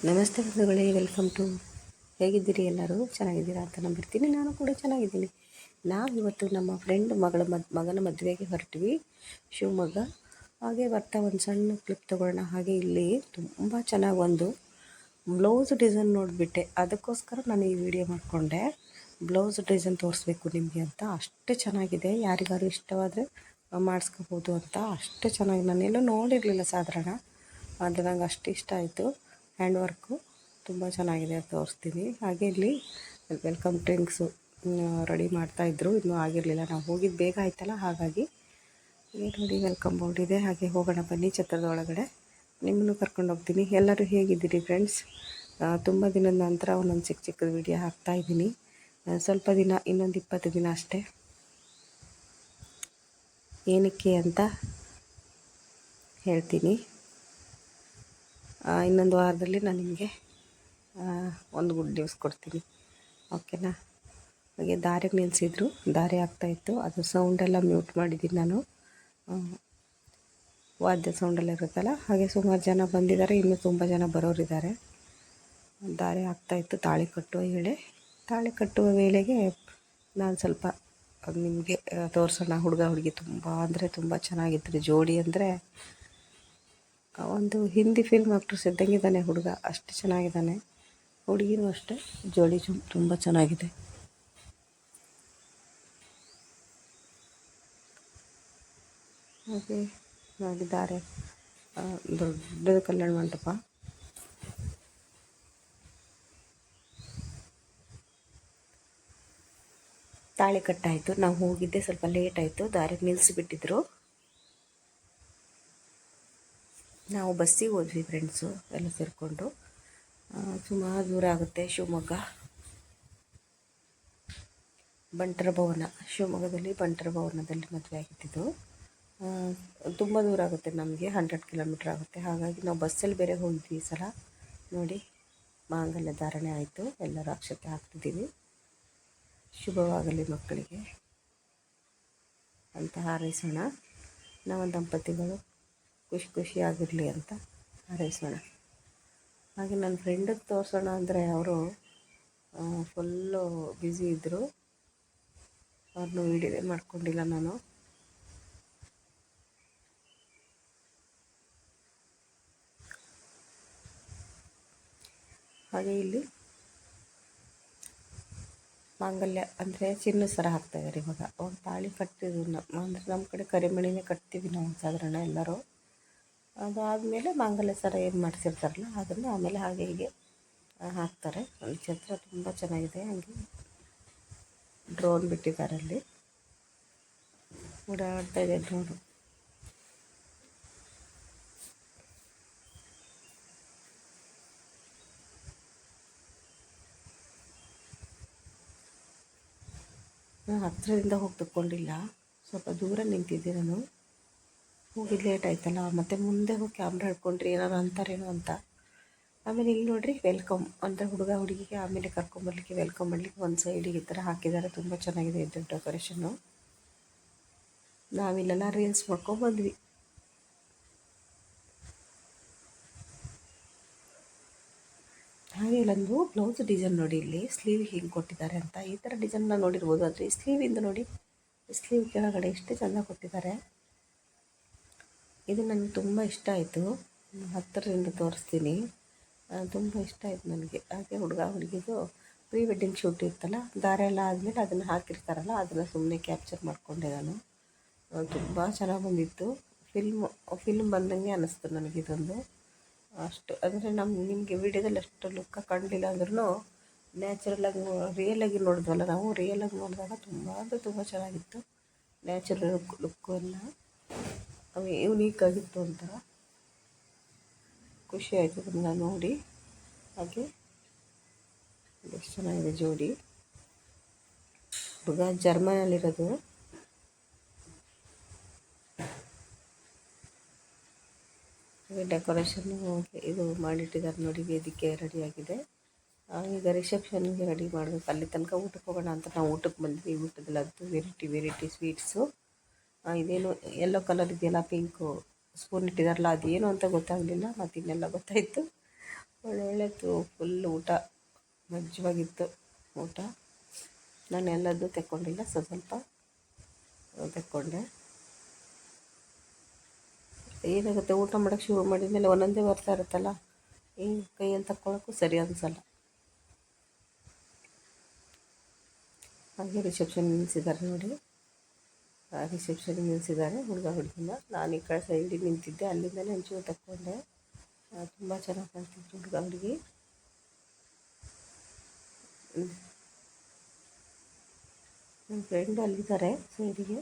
ನಮಸ್ತೆ ಬಂಧುಗಳೇ, welcome to. ಹೇಗಿದ್ದೀರಿ? ಎಲ್ಲರೂ ಚೆನ್ನಾಗಿದ್ದೀರಾ ಅಂತ ನಂಬಿರ್ತೀನಿ. ನಾನು ಕೂಡ ಚೆನ್ನಾಗಿದ್ದೀನಿ. ನಾವಿವತ್ತು ನಮ್ಮ ಫ್ರೆಂಡ್ ಮಗನ ಮದುವೆಗೆ ಹೊರಟ್ವಿ, ಶಿವಮೊಗ್ಗ. ಹಾಗೆ ಬರ್ತಾ ಒಂದು ಸಣ್ಣ ಕ್ಲಿಪ್ ತೊಗೊಳ್ಳೋಣ. ಹಾಗೆ ಇಲ್ಲಿ ತುಂಬ ಚೆನ್ನಾಗಿ ಒಂದು ಬ್ಲೌಸ್ ಡಿಸೈನ್ ನೋಡಿಬಿಟ್ಟೆ, ಅದಕ್ಕೋಸ್ಕರ ನಾನು ಈ ವಿಡಿಯೋ ಮಾಡಿಕೊಂಡೆ. ಬ್ಲೌಸ್ ಡಿಸೈನ್ ತೋರಿಸ್ಬೇಕು ನಿಮಗೆ ಅಂತ. ಅಷ್ಟು ಚೆನ್ನಾಗಿದೆ, ಯಾರಿಗಾರು ಇಷ್ಟವಾದರೆ ಮಾಡಿಸ್ಕೋಬೋದು ಅಂತ. ಅಷ್ಟು ಚೆನ್ನಾಗಿ ನಾನೆಲ್ಲೂ ನೋಡಿರಲಿಲ್ಲ ಸಾಧಾರಣ, ಆದರೆ ನಂಗೆ ಅಷ್ಟು ಇಷ್ಟ ಆಯಿತು. ಹ್ಯಾಂಡ್ ವರ್ಕು ತುಂಬ ಚೆನ್ನಾಗಿದೆ, ಅದು ತೋರಿಸ್ತೀನಿ. ಹಾಗೆ ಇಲ್ಲಿ ವೆಲ್ಕಮ್ ಡ್ರಿಂಕ್ಸು ರೆಡಿ ಮಾಡ್ತಾಯಿದ್ರು, ಇನ್ನೂ ಆಗಿರಲಿಲ್ಲ. ನಾವು ಹೋಗಿದ್ದು ಬೇಗ ಆಯ್ತಲ್ಲ, ಹಾಗಾಗಿ ನೋಡಿ ವೆಲ್ಕಮ್ ಬೋರ್ಡ್ ಇದೆ. ಹಾಗೆ ಹೋಗೋಣ ಬನ್ನಿ ಛತ್ರದ ಒಳಗಡೆ, ನಿಮ್ಮನ್ನು ಕರ್ಕೊಂಡು ಹೋಗ್ತೀನಿ. ಎಲ್ಲರೂ ಹೇಗಿದ್ದೀರಿ ಫ್ರೆಂಡ್ಸ್? ತುಂಬ ದಿನದ ನಂತರ ಒಂದೊಂದು ಚಿಕ್ಕ ಚಿಕ್ಕದ ವಿಡಿಯೋ ಹಾಕ್ತಾಯಿದ್ದೀನಿ. ಸ್ವಲ್ಪ ದಿನ, ಇನ್ನೊಂದು 20 ದಿನ ಅಷ್ಟೇ. ಏನಕ್ಕೆ ಅಂತ ಹೇಳ್ತೀನಿ. ಇನ್ನೊಂದು ವಾರದಲ್ಲಿ ನಾನು ನಿಮಗೆ ಒಂದು ಗುಡ್ ನ್ಯೂಸ್ ಕೊಡ್ತೀನಿ, ಓಕೆನಾ? ಹಾಗೆ ದಾರಿಗೆ ನಿಲ್ಲಿಸಿದ್ರು, ದಾರಿ ಆಗ್ತಾಯಿತ್ತು. ಅದು ಸೌಂಡೆಲ್ಲ ಮ್ಯೂಟ್ ಮಾಡಿದ್ದೀನಿ ನಾನು, ವಾದ್ಯ ಸೌಂಡೆಲ್ಲ ಇರುತ್ತಲ್ಲ. ಹಾಗೆ ಸುಮಾರು ಜನ ಬಂದಿದ್ದಾರೆ, ಇನ್ನೂ ತುಂಬ ಜನ ಬರೋರಿದ್ದಾರೆ. ದಾರಿ ಆಗ್ತಾಯಿತ್ತು. ತಾಳಿ ಕಟ್ಟುವ ವೇಳೆಗೆ ನಾನು ಸ್ವಲ್ಪ ನಿಮಗೆ ತೋರಿಸೋಣ. ಹುಡುಗ ಹುಡುಗಿ ತುಂಬ ಅಂದರೆ ತುಂಬ ಚೆನ್ನಾಗಿತ್ತು. ಜೋಡಿ ಅಂದರೆ ಒಂದು ಹಿಂದಿ ಫಿಲ್ಮ್ ಆ್ಯಕ್ಟ್ರಸ್ ಇದ್ದಂಗಿದ್ದಾನೆ ಹುಡುಗ, ಅಷ್ಟು ಚೆನ್ನಾಗಿದ್ದಾನೆ. ಹುಡುಗಿನೂ ಅಷ್ಟೇ, ಜೋಡಿ ತುಂಬ ಚೆನ್ನಾಗಿದೆ. ಹಾಗೆ ನೋಡಿದ್ದಾರೆ, ದೊಡ್ಡದು ಕಲ್ಯಾಣ ಮಂಟಪ. ತಾಳಿ ಕಟ್ಟಾಯಿತು. ನಾವು ಹೋಗಿದ್ದೆ ಸ್ವಲ್ಪ ಲೇಟ್ ಆಯಿತು, ದಾರಿಗೆ ನಿಲ್ಲಿಸಿಬಿಟ್ಟಿದ್ರು. ನಾವು ಬಸ್ಸಿಗೆ ಹೋದ್ವಿ ಫ್ರೆಂಡ್ಸು ಎಲ್ಲ ಸೇರಿಕೊಂಡು. ಸುಮಾರು ದೂರ ಆಗುತ್ತೆ. ಶಿವಮೊಗ್ಗ ಬಂಟರ ಭವನ, ಶಿವಮೊಗ್ಗದಲ್ಲಿ ಬಂಟರ ಭವನದಲ್ಲಿ ಮದುವೆ ಆಗಿದ್ದು. ತುಂಬ ದೂರ ಆಗುತ್ತೆ ನಮಗೆ, 100 ಕಿಲೋಮೀಟ್ರ್ ಆಗುತ್ತೆ. ಹಾಗಾಗಿ ನಾವು ಬಸ್ಸಲ್ಲಿ ಬೇರೆ ಹೋಗಿದ್ವಿ ಈ ಸಲ. ನೋಡಿ, ಮಾಂಗಲ್ಯ ಧಾರಣೆ ಆಯಿತು, ಎಲ್ಲರೂ ಅಕ್ಷತೆ ಹಾಕ್ತಿದ್ದೀವಿ. ಶುಭವಾಗಲಿ ಮಕ್ಕಳಿಗೆ ಅಂತ ಹಾರೈಸೋಣ. ನಾವು ದಂಪತಿಗಳು ಖುಷಿಯಾಗಿರಲಿ ಅಂತ ಹಾರೈಸೋಣ. ಹಾಗೆ ನನ್ನ ಫ್ರೆಂಡಿಗೆ ತೋರಿಸೋಣ ಅಂದರೆ ಅವರು ಫುಲ್ಲು ಬ್ಯುಸಿ ಇದ್ದರು, ಅವ್ರನ್ನೂ ವಿಡಿಯೋನೇ ಮಾಡ್ಕೊಂಡಿಲ್ಲ ನಾನು. ಹಾಗೆ ಇಲ್ಲಿ ಮಾಂಗಲ್ಯ ಅಂದರೆ ಚಿನ್ನ ಸರ ಹಾಕ್ತಾಯಿದ್ದಾರೆ ಇವಾಗ. ಅವ್ರು ತಾಳಿ ಕಟ್ಟಿದ್ರು, ಅಂದರೆ ನಮ್ಮ ಕಡೆ ಕರಿಮಣಿನೇ ಕಟ್ತೀವಿ ನಾವು ಸಾಧಾರಣ ಎಲ್ಲರೂ. ಅದಾದಮೇಲೆ ಮಾಂಗಲ್ಯ ಸರ ಏನು ಮಾಡಿಸಿರ್ತಾರಲ್ಲ ಅದನ್ನು ಆಮೇಲೆ ಹಾಗೆ ಹೀಗೆ ಹಾಕ್ತಾರೆ. ಅಲ್ಲಿ ಛತ್ರ ತುಂಬ ಚೆನ್ನಾಗಿದೆ. ಹಾಗೆ ಡ್ರೋನ್ ಬಿಟ್ಟಿದ್ದಾರೆ, ಅಲ್ಲಿ ಓಡಾಡ್ತಾ ಇದೆ ಡ್ರೋನು. ನಾನು ಹತ್ತಿರದಿಂದ ಹೋಗಿ ತಗೊಂಡಿಲ್ಲ, ಸ್ವಲ್ಪ ದೂರ ನಿಂತಿದ್ದೆ ನಾನು. ಹೋಗಿದ್ದು ಲೇಟ್ ಆಯ್ತಲ್ಲ, ಮತ್ತು ಮುಂದೆ ಹೋಗಿ ಕ್ಯಾಮ್ರಾ ಹಿಡ್ಕೊಂಡ್ರಿ ಏನಾರು ಅಂತಾರೇನೋ ಅಂತ. ಆಮೇಲೆ ಇಲ್ಲಿ ನೋಡಿರಿ, ವೆಲ್ಕಮ್ ಅಂದರೆ ಹುಡುಗ ಹುಡುಗಿಗೆ ಆಮೇಲೆ ಕರ್ಕೊಂಬರ್ಲಿಕ್ಕೆ, ವೆಲ್ಕಮ್ ಮಾಡಲಿಕ್ಕೆ ಒಂದು ಸೈಡಿಗೆ ಈ ಥರ ಹಾಕಿದ್ದಾರೆ. ತುಂಬ ಚೆನ್ನಾಗಿದೆ ಇದು ಡೆಕೋರೇಷನ್ನು. ನಾವಿಲ್ಲೆಲ್ಲ ರೀಲ್ಸ್ ಮಾಡ್ಕೊಂಡ್ಬಂದ್ವಿ. ಹಾಗೆ ಇಲ್ಲೊಂದು ಬ್ಲೌಸ್ ಡಿಸೈನ್ ನೋಡಿ, ಇಲ್ಲಿ ಸ್ಲೀವ್ ಹಿಂಗೆ ಕೊಟ್ಟಿದ್ದಾರೆ ಅಂತ. ಈ ಥರ ಡಿಸೈನ್ನ ನೋಡಿರ್ಬೋದು, ಆದರೆ ಈ ಸ್ಲೀವಿಂದ ನೋಡಿ, ಸ್ಲೀವ್ ಕೆಳಗಡೆ ಎಷ್ಟು ಚೆಂದ ಕೊಟ್ಟಿದ್ದಾರೆ. ಇದು ನನಗೆ ತುಂಬ ಇಷ್ಟ ಆಯಿತು, ಹತ್ತಿರದಿಂದ ತೋರಿಸ್ತೀನಿ. ತುಂಬ ಇಷ್ಟ ಆಯಿತು ನನಗೆ. ಹಾಗೆ ಹುಡುಗ ಹುಡುಗಿದು ಪ್ರೀ ವೆಡ್ಡಿಂಗ್ ಶೂಟ್ ಇರ್ತಲ್ಲ, ದಾರೆ ಎಲ್ಲ ಆದಮೇಲೆ ಅದನ್ನು ಹಾಕಿರ್ತಾರಲ್ಲ, ಅದನ್ನು ಸುಮ್ಮನೆ ಕ್ಯಾಪ್ಚರ್ ಮಾಡಿಕೊಂಡೆ ನಾನು. ತುಂಬ ಚೆನ್ನಾಗಿ ಬಂದಿತ್ತು. ಫಿಲ್ಮ್ ಬಂದಂಗೆ ಅನ್ನಿಸ್ತು ನನಗಿದೊಂದು. ಅಷ್ಟು ಅಂದರೆ ನಿಮಗೆ ವೀಡಿಯೋದಲ್ಲಿ ಅಷ್ಟು ಲುಕ್ಕ ಕಾಣಲಿಲ್ಲ ಅಂದ್ರೂ, ನ್ಯಾಚುರಲಾಗಿ ರಿಯಲಾಗಿ ನೋಡಿದ್ವಲ್ಲ ನಾವು, ರಿಯಲಾಗಿ ನೋಡಿದಾಗ ತುಂಬ ಅಂದರೆ ತುಂಬ ಚೆನ್ನಾಗಿತ್ತು. ನ್ಯಾಚುರಲ್ ಲುಕ್ಕು ಎಲ್ಲ ಯುನೀಕ್ ಆಗಿತ್ತು ಒಂಥರ. ಖುಷಿ ಆಯಿತು ಅದನ್ನು ನೋಡಿ. ಹಾಗೆ ಎಷ್ಟು ಚೆನ್ನಾಗಿದೆ ಜೋಡಿ. ಹುಡುಗ ಜರ್ಮನಲ್ಲಿರೋದು. ಡೆಕೋರೇಷನ್ನು ಇದು ಮಾಡಿಟ್ಟಿದ್ದಾರೆ ನೋಡಿ, ವೇದಿಕೆ ರೆಡಿಯಾಗಿದೆ. ಈಗ ರಿಸೆಪ್ಷನ್ಗೆ ರೆಡಿ ಮಾಡಬೇಕು. ಅಲ್ಲಿ ತನಕ ಊಟಕ್ಕೆ ಹೋಗೋಣ ಅಂತ ನಾವು ಊಟಕ್ಕೆ ಬಂದ್ವಿ. ಊಟದಲ್ಲಂತೂ ವೆರೈಟಿ ಸ್ವೀಟ್ಸು. ಇದೇನು ಯೆಲ್ಲೋ ಕಲರ್ ಇದೆಯಲ್ಲ, ಪಿಂಕು ಸ್ಪೂನ್ ಇಟ್ಟಿದಾರಲ್ಲ, ಅದೇನು ಅಂತ ಗೊತ್ತಾಗಲಿಲ್ಲ. ಮತ್ತು ಇನ್ನೆಲ್ಲ ಗೊತ್ತಾಯಿತು. ಒಳ್ಳೊಳ್ಳೆದು ಫುಲ್ ಊಟ ಮಜ್ವಾಗಿತ್ತು ಊಟ. ನಾನು ಎಲ್ಲದೂ ತೆಕ್ಕೊಂಡಿಲ್ಲ, ಸ್ವಲ್ಪ ತೆಕ್ಕೊಂಡೆ. ಏನಾಗುತ್ತೆ, ಊಟ ಮಾಡೋಕ್ಕೆ ಶುರು ಮಾಡಿದ್ಮೇಲೆ ಒಂದೊಂದೇ ಬರ್ತಾ ಇರುತ್ತಲ್ಲ, ಈ ಕೈಯಲ್ಲಿ ತಕ್ಕೊಳ್ಳೋಕ್ಕೂ ಸರಿ ಅನಿಸಲ್ಲ. ಹಾಗೆ ರಿಸೆಪ್ಷನ್ ನಿಲ್ಲಿಸಿದ್ದಾರೆ ನೋಡಿ, ರಿಸೆಪ್ಷನ್ಗೆ ನಿಲ್ಲಿಸಿದ್ದಾರೆ ಹುಡುಗ ಹುಡುಗಿನ. ನಾನು ಈ ಕಡೆ ಸೈಡಿಗೆ ನಿಂತಿದ್ದೆ, ಅಲ್ಲಿಂದಲೇ ಒಂಚೂರು ತಕ್ಕೊಂಡೆ. ತುಂಬ ಚೆನ್ನಾಗಿ ಕಾಣ್ತಿದ್ರು ಹುಡುಗ ಹುಡುಗಿ. ನನ್ನ ಫ್ರೆಂಡು ಅಲ್ಲಿದ್ದಾರೆ ಸೈಡಿಗೆ.